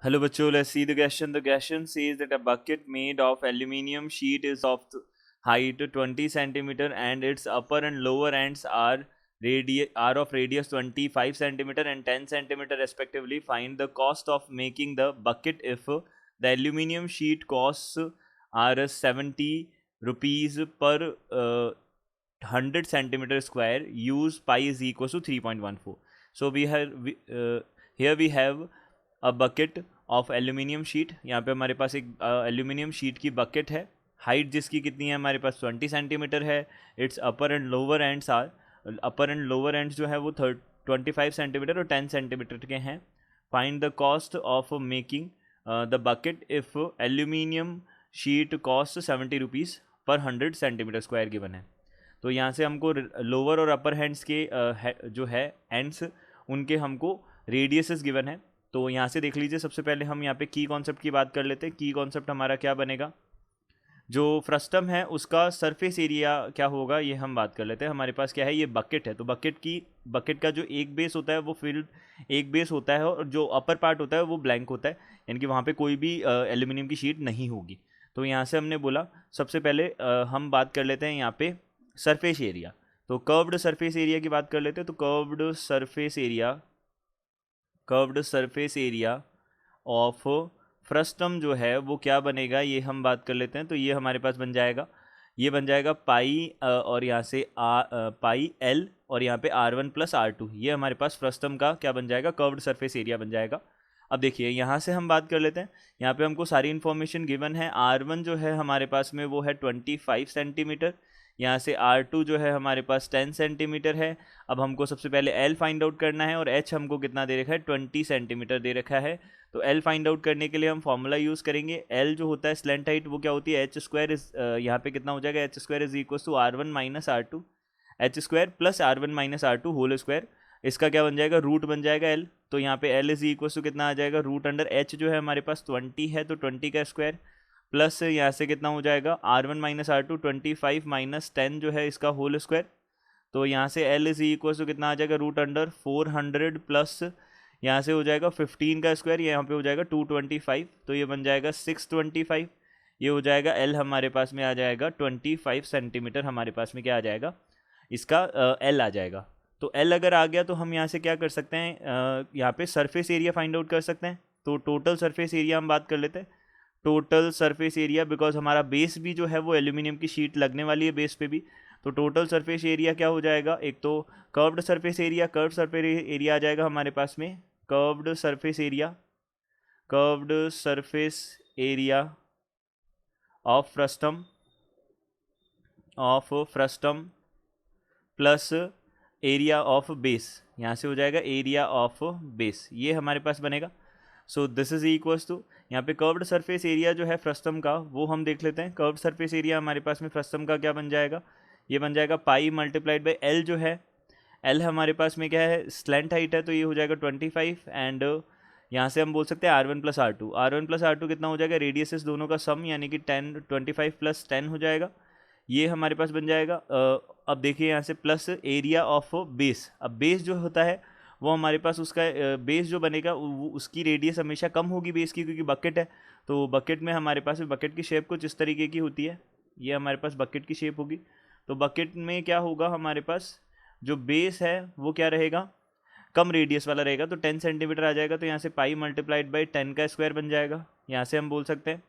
Hello bachcho, let's see the question. The question says that a bucket made of aluminium sheet is of the height 20 centimeter and its upper and lower ends are of radius 25 centimeter and 10 centimeter respectively. Find the cost of making the bucket if the aluminium sheet costs are 70 rupees per 100 centimeter square. Use pi is equal to 3.14. So here we have a bucket of aluminium sheet. यहाँ पे हमारे पास एक aluminium sheet की bucket है. Height जिसकी कितनी है हमारे पास 20 सेंटीमीटर है. It's upper and lower ends जो है वो 25 सेंटीमीटर और 10 सेंटीमीटर के हैं. Find the cost of making the bucket if aluminium sheet cost 70 rupees पर 100 सेंटीमीटर स्क्वायर गिवन है. तो यहाँ से हमको लोअर और अपर हैंड्स के जो है एंड्स उनके हमको रेडियसेस गिवन है. तो यहाँ से देख लीजिए, सबसे पहले हम यहाँ पे की कॉन्सेप्ट की बात कर लेते हैं. की कॉन्सेप्ट हमारा क्या बनेगा, जो फ्रस्टम है उसका सरफेस एरिया क्या होगा ये हम बात कर लेते हैं. हमारे पास क्या है, ये बकेट है. तो बकेट का जो एक बेस होता है वो फिल्ड एक बेस होता है और जो अपर पार्ट होता है वो ब्लैंक होता है, यानी कि वहाँ पे कोई भी एल्यूमिनियम की शीट नहीं होगी. तो यहाँ से हमने बोला सबसे पहले हम बात कर लेते हैं यहाँ पे सरफेस एरिया. तो कर्व्ड सरफेस एरिया की बात कर लेते हैं. तो curved surface area of frustum जो है वो क्या बनेगा ये हम बात कर लेते हैं. तो ये हमारे पास बन जाएगा पाई और यहाँ से पाई एल और यहाँ पे R1 प्लस R2. ये हमारे पास फ्रस्टम का क्या बन जाएगा, कर्व्ड सरफेस एरिया बन जाएगा. अब देखिए यहाँ से हम बात कर लेते हैं. यहाँ पे हमको सारी इन्फॉर्मेशन गिवन है. R1 जो है हमारे पास में वो है 25 सेंटीमीटर. यहाँ से R2 जो है हमारे पास 10 सेंटीमीटर है. अब हमको सबसे पहले L फाइंड आउट करना है और H हमको कितना दे रखा है, 20 सेंटीमीटर दे रखा है. तो L फाइंड आउट करने के लिए हम फॉर्मूला यूज़ करेंगे. L जो होता है स्लेंट हाइट वो क्या होती है, एच स्क्वायर इज यहाँ पे कितना हो जाएगा, H square is equal to R1 minus R2, H square plus R1 minus R2 whole square. इसका क्या बन जाएगा, रूट बन जाएगा L. तो यहाँ पे L इज इक्वल टू कितना आ जाएगा, रूट अंडर H जो है हमारे पास 20 है तो 20 का स्क्वायर प्लस यहाँ से कितना हो जाएगा R1 माइनस R2 25 माइनस 10 जो है इसका होल स्क्वायर. तो यहाँ से L इज इक्वल टू कितना आ जाएगा, रूट अंडर 400 प्लस यहाँ से हो जाएगा 15 का स्क्वायर, यहाँ पे हो जाएगा 225. तो ये बन जाएगा 625. ये हो जाएगा L हमारे पास में आ जाएगा 25 सेंटीमीटर. हमारे पास में क्या आ जाएगा, इसका L आ जाएगा. तो L अगर आ गया तो हम यहाँ से क्या कर सकते हैं, यहाँ पे सरफेस एरिया फाइंड आउट कर सकते हैं. तो टोटल सरफेस एरिया हम बात कर लेते हैं. टोटल सरफेस एरिया, बिकॉज हमारा बेस भी जो है वो एल्यूमिनियम की शीट लगने वाली है बेस पे भी. तो टोटल सरफेस एरिया क्या हो जाएगा, एक तो कर्व्ड सरफेस एरिया आ जाएगा हमारे पास में. Curved surface area of frustum plus area of base. यहाँ से हो जाएगा एरिया ऑफ बेस, ये हमारे पास बनेगा. So this is equals to, यहाँ पे कर्व्ड सरफेस एरिया जो है फ्रस्टम का वो हम देख लेते हैं. कर्व्ड सरफेस एरिया हमारे पास में फ्रस्टम का क्या बन जाएगा, ये बन जाएगा पाई मल्टीप्लाइड बाई एल. जो है एल हमारे पास में क्या है, स्लेंट हाइट है, तो ये हो जाएगा 25. एंड यहाँ से हम बोल सकते हैं R1 प्लस R2 कितना हो जाएगा, रेडियसेस दोनों का सम, यानी कि 25 प्लस 10 हो जाएगा. ये हमारे पास बन जाएगा. अब देखिए यहाँ से प्लस एरिया ऑफ बेस. अब बेस जो होता है वो हमारे पास उसका बेस जो बनेगा उसकी रेडियस हमेशा कम होगी बेस की, क्योंकि बकेट है. तो बकेट में हमारे पास बकेट की शेप कुछ इस तरीके की होती है. ये हमारे पास बकेट की शेप होगी. तो बकेट में क्या होगा, हमारे पास जो बेस है वो क्या रहेगा, कम रेडियस वाला रहेगा. तो 10 सेंटीमीटर आ जाएगा. तो यहाँ से पाई मल्टीप्लाइड बाई 10 का स्क्वायर बन जाएगा. यहाँ से हम बोल सकते हैं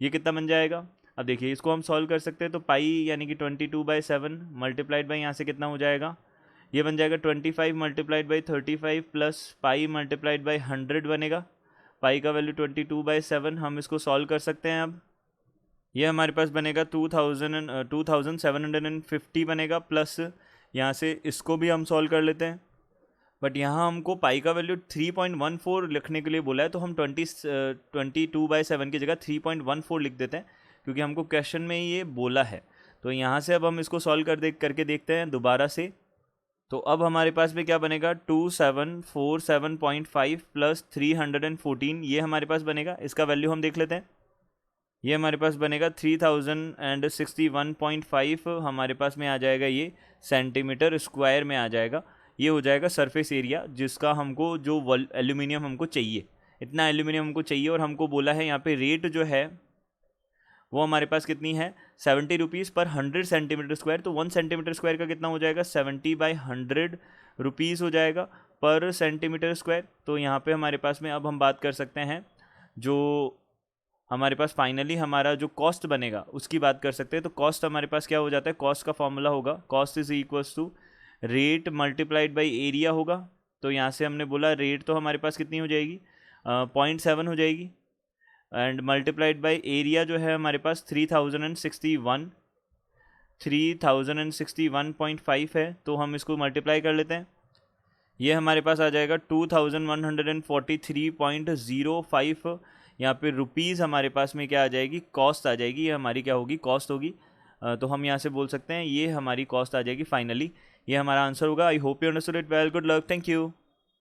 ये कितना बन जाएगा. अब देखिए इसको हम सॉल्व कर सकते हैं. तो पाई यानी कि 22/7 मल्टीप्लाइड बाई यहाँ से कितना हो जाएगा, ये बन जाएगा 25 multiplied by 35 plus pi multiplied by 100 बनेगा. पाई का वैल्यू 22/7. हम इसको सॉल्व कर सकते हैं. अब ये हमारे पास बनेगा 2750 बनेगा. प्लस यहाँ से इसको भी हम सॉल्व कर लेते हैं. बट यहाँ हमको पाई का वैल्यू 3.14 लिखने के लिए बोला है, तो हम 22/7 की जगह 3.14 लिख देते हैं, क्योंकि हमको क्वेश्चन में ये बोला है. तो यहाँ से अब हम इसको सॉल्व करके देखते हैं दोबारा से. तो अब हमारे पास में क्या बनेगा, 2747.5 प्लस 314, ये हमारे पास बनेगा. इसका वैल्यू हम देख लेते हैं. ये हमारे पास बनेगा 3061.5 हमारे पास में आ जाएगा, ये सेंटीमीटर स्क्वायर में आ जाएगा. ये हो जाएगा सरफेस एरिया जिसका हमको जो एल्यूमिनियम हमको चाहिए. इतना एल्यूमिनियम हमको चाहिए, और हमको बोला है यहाँ पे रेट जो है वो हमारे पास कितनी है 70 रुपीज़ पर 100 सेंटीमीटर स्क्वायर। तो 1 सेंटीमीटर स्क्वायर का कितना हो जाएगा 70/100 रुपीज़ हो जाएगा पर सेंटीमीटर स्क्वायर। तो यहाँ पे हमारे पास में अब हम बात कर सकते हैं जो हमारे पास फाइनली हमारा जो कॉस्ट बनेगा उसकी बात कर सकते हैं। तो कॉस्ट हमारे पास क्या हो जाता है, कॉस्ट का फॉर्मूला होगा cost is equals to rate multiplied by area होगा। तो यहाँ से हमने बोला रेट तो हमारे पास कितनी हो जाएगी 0.7 हो जाएगी, एंड मल्टीप्लाइड बाई एरिया जो है हमारे पास 3061.5 है। तो हम इसको मल्टीप्लाई कर लेते हैं, ये हमारे पास आ जाएगा 2143.05। यहाँ पे रुपीज़ हमारे पास में क्या आ जाएगी कॉस्ट आ जाएगी, ये हमारी क्या होगी कॉस्ट होगी। तो हम यहाँ से बोल सकते हैं ये हमारी कॉस्ट आ जाएगी फाइनली, ये हमारा आंसर होगा। I hope you understood it well, good luck, thank you.